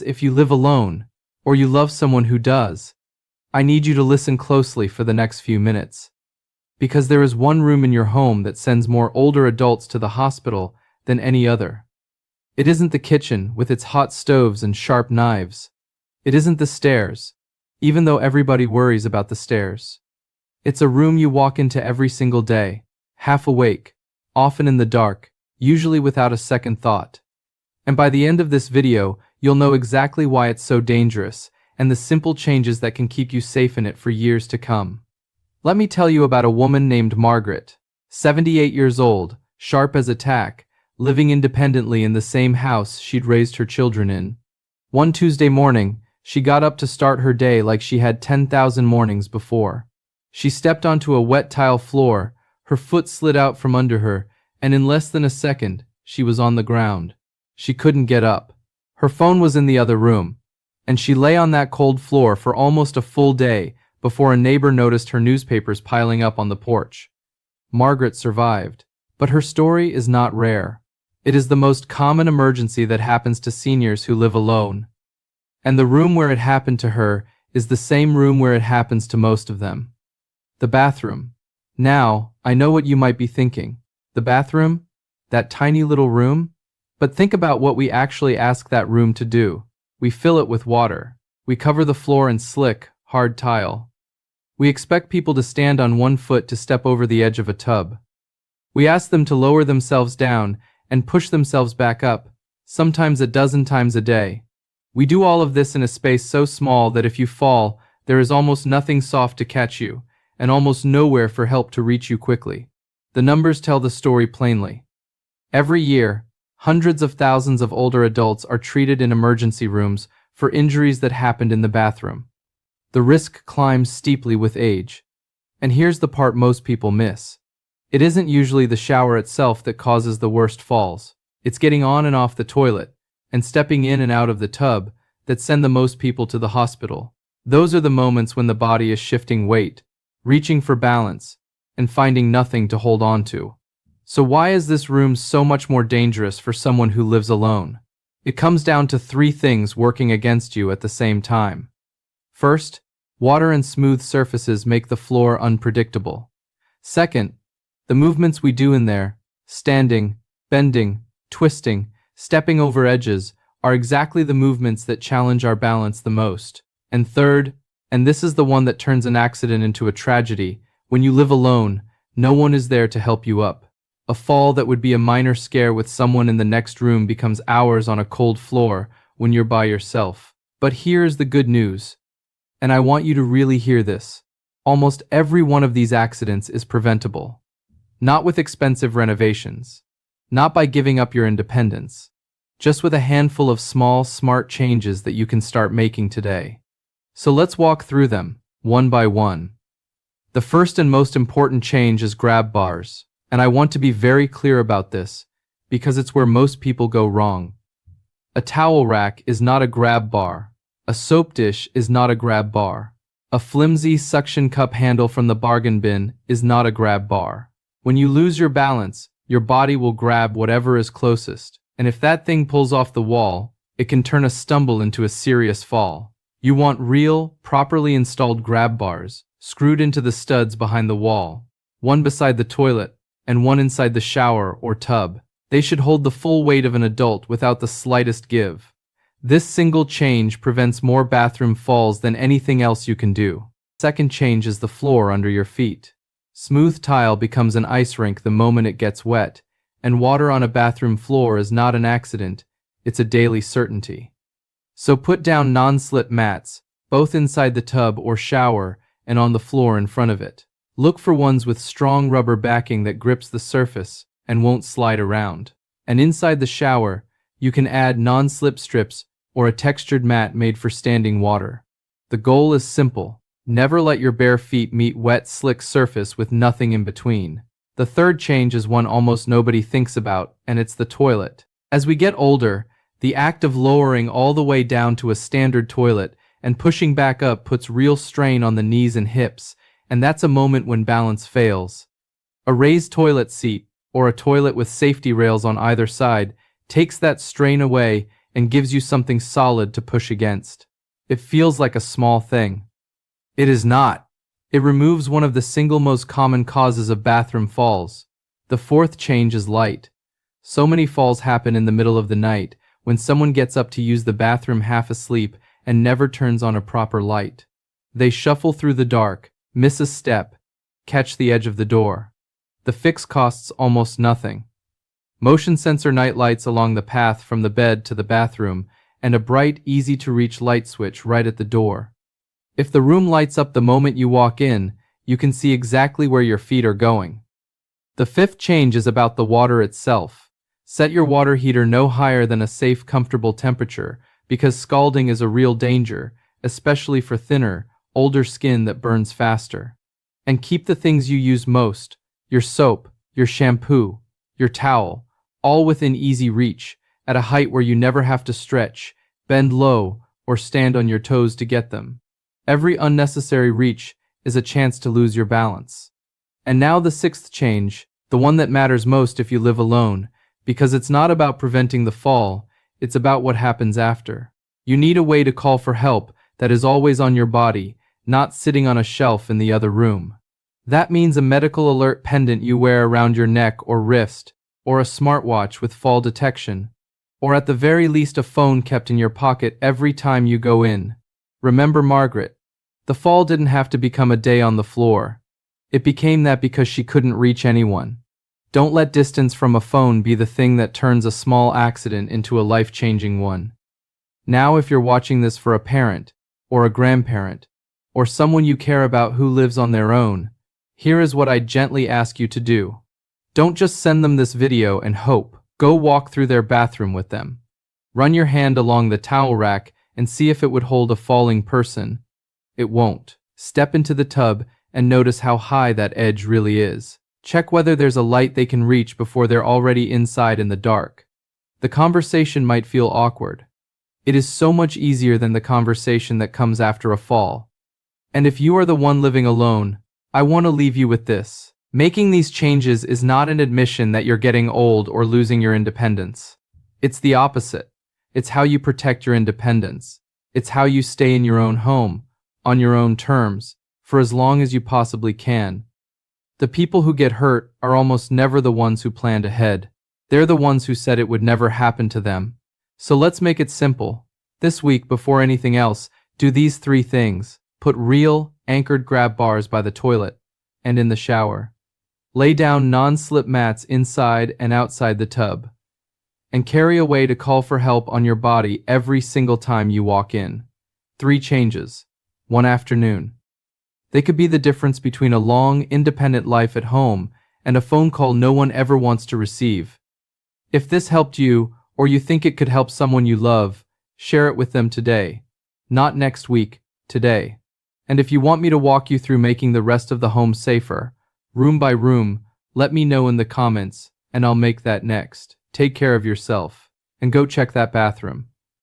If you live alone, or you love someone who does, I need you to listen closely for the next few minutes. Because there is one room in your home that sends more older adults to the hospital than any other. It isn't the kitchen with its hot stoves and sharp knives. It isn't the stairs, even though everybody worries about the stairs. It's a room you walk into every single day, half awake, often in the dark, usually without a second thought. And by the end of this video, you'll know exactly why it's so dangerous and the simple changes that can keep you safe in it for years to come. Let me tell you about a woman named Margaret, 78 years old, sharp as a tack, living independently in the same house she'd raised her children in. One Tuesday morning, she got up to start her day like she had 10,000 mornings before. She stepped onto a wet tile floor, her foot slid out from under her, and in less than a second, she was on the ground. She couldn't get up. Her phone was in the other room, and she lay on that cold floor for almost a full day before a neighbor noticed her newspapers piling up on the porch. Margaret survived, but her story is not rare. It is the most common emergency that happens to seniors who live alone. And the room where it happened to her is the same room where it happens to most of them. The bathroom. Now, I know what you might be thinking. The bathroom? That tiny little room? But think about what we actually ask that room to do. We fill it with water. We cover the floor in slick, hard tile. We expect people to stand on one foot to step over the edge of a tub. We ask them to lower themselves down and push themselves back up, sometimes a dozen times a day. We do all of this in a space so small that if you fall, there is almost nothing soft to catch you, and almost nowhere for help to reach you quickly. The numbers tell the story plainly. Every year, hundreds of thousands of older adults are treated in emergency rooms for injuries that happened in the bathroom. The risk climbs steeply with age. And here's the part most people miss. It isn't usually the shower itself that causes the worst falls. It's getting on and off the toilet, and stepping in and out of the tub that send the most people to the hospital. Those are the moments when the body is shifting weight, reaching for balance, and finding nothing to hold on to. So why is this room so much more dangerous for someone who lives alone? It comes down to three things working against you at the same time. First, water and smooth surfaces make the floor unpredictable. Second, the movements we do in there, standing, bending, twisting, stepping over edges, are exactly the movements that challenge our balance the most. And third, and this is the one that turns an accident into a tragedy, when you live alone, no one is there to help you up. A fall that would be a minor scare with someone in the next room becomes hours on a cold floor when you're by yourself. But here's the good news, and I want you to really hear this. Almost every one of these accidents is preventable. Not with expensive renovations. Not by giving up your independence. Just with a handful of small, smart changes that you can start making today. So let's walk through them, one by one. The first and most important change is grab bars. And I want to be very clear about this, because it's where most people go wrong. A towel rack is not a grab bar. A soap dish is not a grab bar. A flimsy suction cup handle from the bargain bin is not a grab bar. When you lose your balance, your body will grab whatever is closest, and if that thing pulls off the wall, it can turn a stumble into a serious fall. You want real, properly installed grab bars, screwed into the studs behind the wall, one beside the toilet, and one inside the shower or tub. They should hold the full weight of an adult without the slightest give. This single change prevents more bathroom falls than anything else you can do. Second change is the floor under your feet. Smooth tile becomes an ice rink the moment it gets wet, and water on a bathroom floor is not an accident, it's a daily certainty. So put down non-slip mats, both inside the tub or shower and on the floor in front of it. Look for ones with strong rubber backing that grips the surface and won't slide around. And inside the shower, you can add non-slip strips or a textured mat made for standing water. The goal is simple. Never let your bare feet meet wet, slick surface with nothing in between. The third change is one almost nobody thinks about, and it's the toilet. As we get older, the act of lowering all the way down to a standard toilet and pushing back up puts real strain on the knees and hips, and that's a moment when balance fails. A raised toilet seat, or a toilet with safety rails on either side, takes that strain away and gives you something solid to push against. It feels like a small thing. It is not. It removes one of the single most common causes of bathroom falls. The fourth change is light. So many falls happen in the middle of the night, when someone gets up to use the bathroom half asleep and never turns on a proper light. They shuffle through the dark, miss a step, catch the edge of the door. The fix costs almost nothing. Motion sensor night lights along the path from the bed to the bathroom, and a bright, easy-to-reach light switch right at the door. If the room lights up the moment you walk in, you can see exactly where your feet are going. The fifth change is about the water itself. Set your water heater no higher than a safe, comfortable temperature, because scalding is a real danger, especially for thinner, older skin that burns faster. And keep the things you use most, your soap, your shampoo, your towel, all within easy reach, at a height where you never have to stretch, bend low, or stand on your toes to get them. Every unnecessary reach is a chance to lose your balance. And now the sixth change, the one that matters most if you live alone, because it's not about preventing the fall, it's about what happens after. You need a way to call for help that is always on your body, not sitting on a shelf in the other room. That means a medical alert pendant you wear around your neck or wrist, or a smartwatch with fall detection, or at the very least a phone kept in your pocket every time you go in. Remember Margaret. The fall didn't have to become a day on the floor. It became that because she couldn't reach anyone. Don't let distance from a phone be the thing that turns a small accident into a life-changing one. Now if you're watching this for a parent, or a grandparent, or someone you care about who lives on their own, here is what I gently ask you to do. Don't just send them this video and hope. Go walk through their bathroom with them. Run your hand along the towel rack and see if it would hold a falling person. It won't. Step into the tub and notice how high that edge really is. Check whether there's a light they can reach before they're already inside in the dark. The conversation might feel awkward. It is so much easier than the conversation that comes after a fall. And if you are the one living alone, I want to leave you with this. Making these changes is not an admission that you're getting old or losing your independence. It's the opposite. It's how you protect your independence. It's how you stay in your own home, on your own terms, for as long as you possibly can. The people who get hurt are almost never the ones who planned ahead. They're the ones who said it would never happen to them. So let's make it simple. This week, before anything else, do these three things. Put real, anchored grab bars by the toilet and in the shower. Lay down non-slip mats inside and outside the tub. And carry a way to call for help on your body every single time you walk in. 3 changes. 1 afternoon. They could be the difference between a long, independent life at home and a phone call no one ever wants to receive. If this helped you, or you think it could help someone you love, share it with them today. Not next week, today. And if you want me to walk you through making the rest of the home safer, room by room, let me know in the comments, and I'll make that next. Take care of yourself, and go check that bathroom.